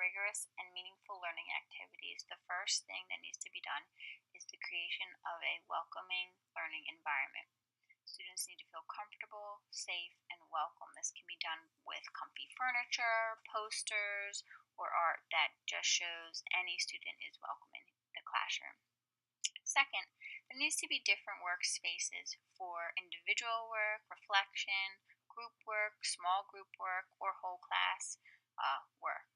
rigorous and meaningful learning activities, the first thing that needs to be done is the creation of a welcoming learning environment. Students need to feel comfortable, safe, and welcome. This can be done with comfy furniture, posters, or art that just shows any student is welcome in the classroom. Second, there needs to be different workspaces for individual work, reflection, group work, small group work, or whole class work.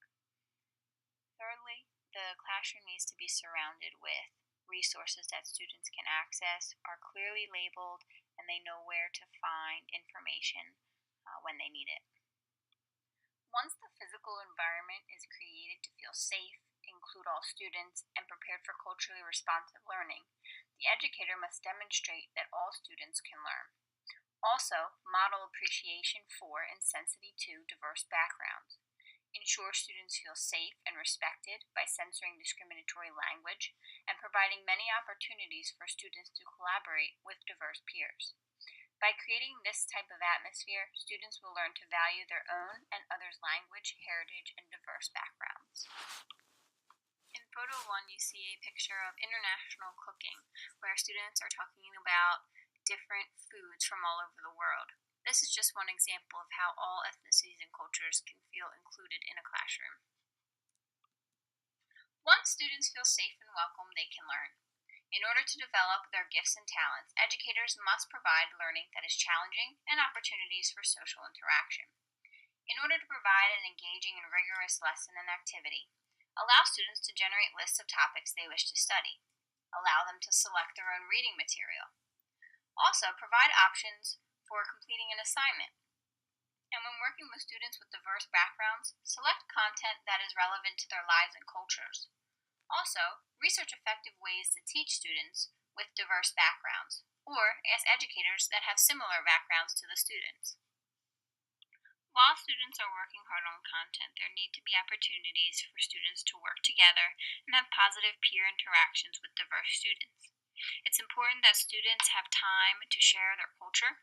Thirdly, the classroom needs to be surrounded with resources that students can access, are clearly labeled, and they know where to find information when they need it. Once the physical environment is created to feel safe, include all students, and prepared for culturally responsive learning, the educator must demonstrate that all students can learn. Also, model appreciation for and sensitivity to diverse backgrounds. Ensure students feel safe and respected by censoring discriminatory language and providing many opportunities for students to collaborate with diverse peers. By creating this type of atmosphere, students will learn to value their own and others' language, heritage, and diverse backgrounds. In photo 1, you see a picture of international cooking, where students are talking about different foods from all over the world. This is just one example of how all ethnicities and cultures can feel included in a classroom. Once students feel safe and welcome, they can learn. In order to develop their gifts and talents, educators must provide learning that is challenging and opportunities for social interaction. In order to provide an engaging and rigorous lesson and activity, allow students to generate lists of topics they wish to study. Allow them to select their own reading material. Also, provide options for completing an assignment. And when working with students with diverse backgrounds, select content that is relevant to their lives and cultures. Also, research effective ways to teach students with diverse backgrounds, or ask educators that have similar backgrounds to the students. While students are working hard on content, there need to be opportunities for students to work together and have positive peer interactions with diverse students. It's important that students have time to share their culture.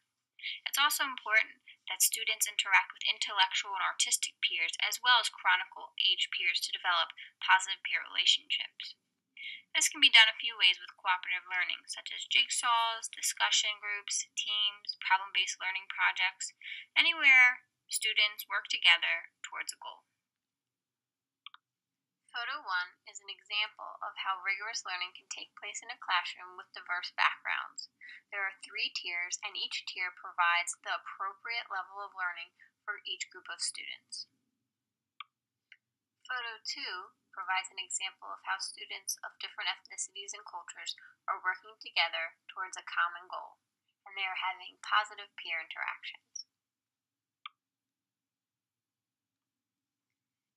It's also important that students interact with intellectual and artistic peers as well as chronicle age peers to develop positive peer relationships. This can be done a few ways with cooperative learning, such as jigsaws, discussion groups, teams, problem-based learning projects, anywhere students work together towards a goal. Photo 1 is an example of how rigorous learning can take place in a classroom with diverse backgrounds. There are 3 tiers, and each tier provides the appropriate level of learning for each group of students. Photo 2 provides an example of how students of different ethnicities and cultures are working together towards a common goal, and they are having positive peer interactions.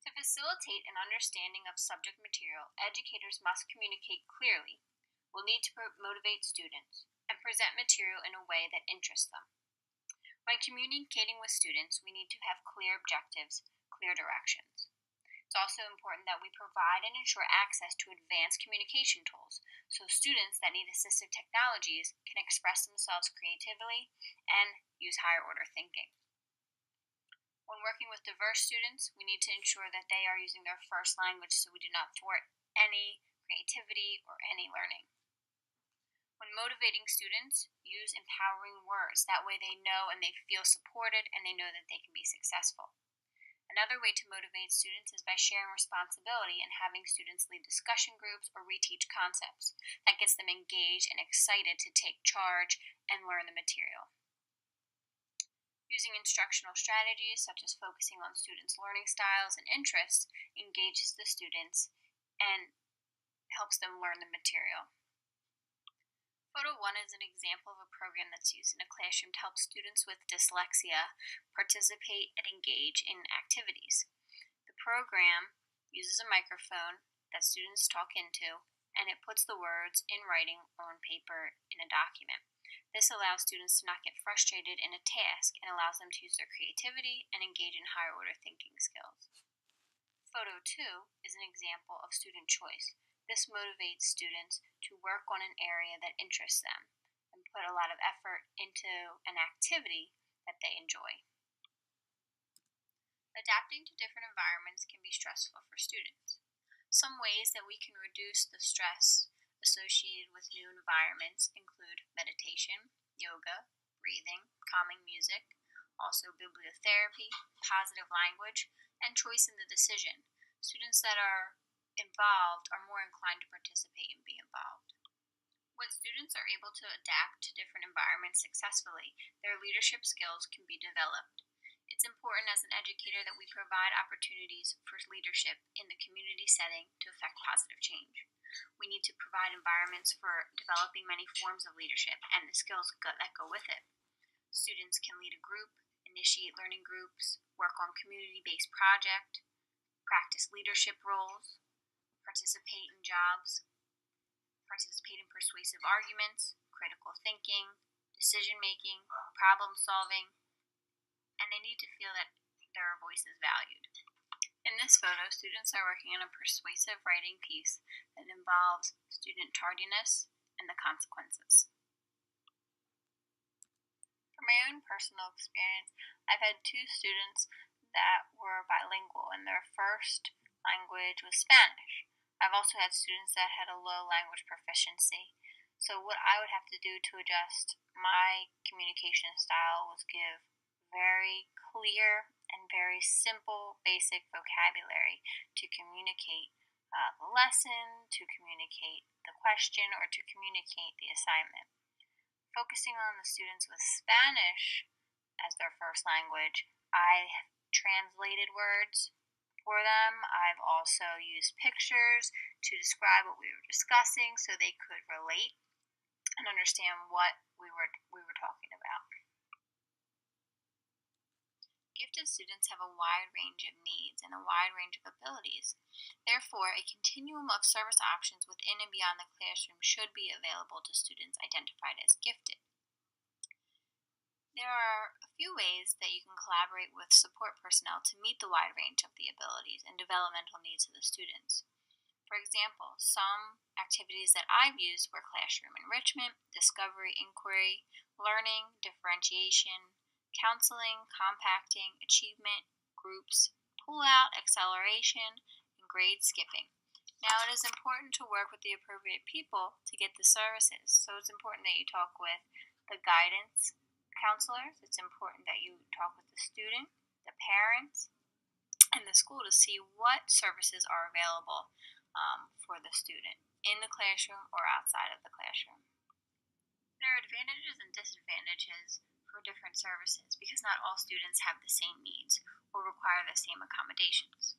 To facilitate an understanding of subject material, educators must communicate clearly, will need to motivate students, and present material in a way that interests them. When communicating with students, we need to have clear objectives, clear directions. It's also important that we provide and ensure access to advanced communication tools so students that need assistive technologies can express themselves creatively and use higher order thinking. When working with diverse students, we need to ensure that they are using their first language so we do not thwart any creativity or any learning. When motivating students, use empowering words. That way they know and they feel supported and they know that they can be successful. Another way to motivate students is by sharing responsibility and having students lead discussion groups or reteach concepts. That gets them engaged and excited to take charge and learn the material. Using instructional strategies such as focusing on students' learning styles and interests engages the students and helps them learn the material. Photo 1 is an example of a program that's used in a classroom to help students with dyslexia participate and engage in activities. The program uses a microphone that students talk into, and it puts the words in writing on paper in a document. This allows students to not get frustrated in a task and allows them to use their creativity and engage in higher order thinking skills. Photo 2 is an example of student choice. This motivates students to work on an area that interests them and put a lot of effort into an activity that they enjoy. Adapting to different environments can be stressful for students. Some ways that we can reduce the stress associated with new environments include meditation, yoga, breathing, calming music, also bibliotherapy, positive language, and choice in the decision. Students that are involved are more inclined to participate and be involved. When students are able to adapt to different environments successfully, their leadership skills can be developed. It's important as an educator that we provide opportunities for leadership in the community setting to affect positive change. We need to provide environments for developing many forms of leadership and the skills that go with it. Students can lead a group, initiate learning groups, work on community-based projects, practice leadership roles, participate in jobs, participate in persuasive arguments, critical thinking, decision-making, problem-solving, and they need to feel that their voice is valued. In this photo, students are working on a persuasive writing piece that involves student tardiness and the consequences. From my own personal experience, I've had two students that were bilingual, and their first language was Spanish. I've also had students that had a low language proficiency. So what I would have to do to adjust my communication style was give very clear and very simple, basic vocabulary to communicate the lesson, to communicate the question, or to communicate the assignment. Focusing on the students with Spanish as their first language, I translated words for them. I've also used pictures to describe what we were discussing so they could relate and understand what we were talking about. Gifted students have a wide range of needs and a wide range of abilities. Therefore, a continuum of service options within and beyond the classroom should be available to students identified as gifted. There are a few ways that you can collaborate with support personnel to meet the wide range of the abilities and developmental needs of the students. For example, some activities that I've used were classroom enrichment, discovery, inquiry, learning, differentiation, counseling, compacting, achievement, groups, pull-out, acceleration, and grade skipping. Now, it is important to work with the appropriate people to get the services, so it's important that you talk with the guidance counselors. It's important that you talk with the student, the parents, and the school to see what services are available for the student in the classroom or outside of the classroom. There are advantages and disadvantages for different services because not all students have the same needs or require the same accommodations.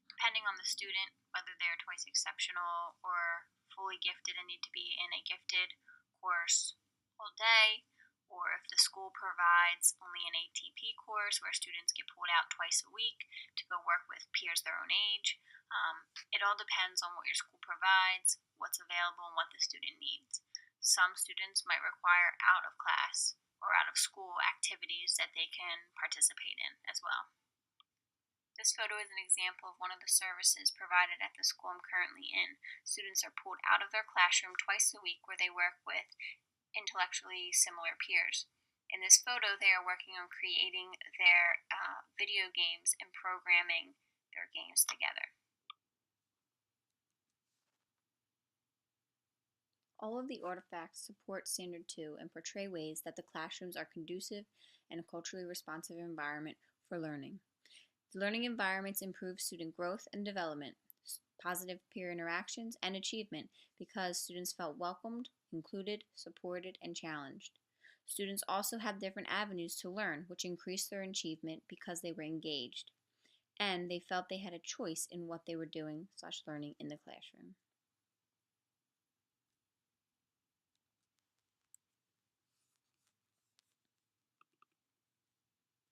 Depending on the student, whether they're twice exceptional or fully gifted and need to be in a gifted course all day, or if the school provides only an ATP course where students get pulled out twice a week to go work with peers their own age. It all depends on what your school provides, what's available, and what the student needs. Some students might require out of class or out of school activities that they can participate in as well. This photo is an example of one of the services provided at the school I'm currently in. Students are pulled out of their classroom twice a week where they work with intellectually similar peers. In this photo, they are working on creating their video games and programming their games together. All of the artifacts support Standard 2 and portray ways that the classrooms are conducive and a culturally responsive environment for learning. The learning environments improve student growth and development, positive peer interactions, and achievement because students felt welcomed, included, supported, and challenged. Students also have different avenues to learn, which increased their achievement because they were engaged, and they felt they had a choice in what they were doing/learning in the classroom.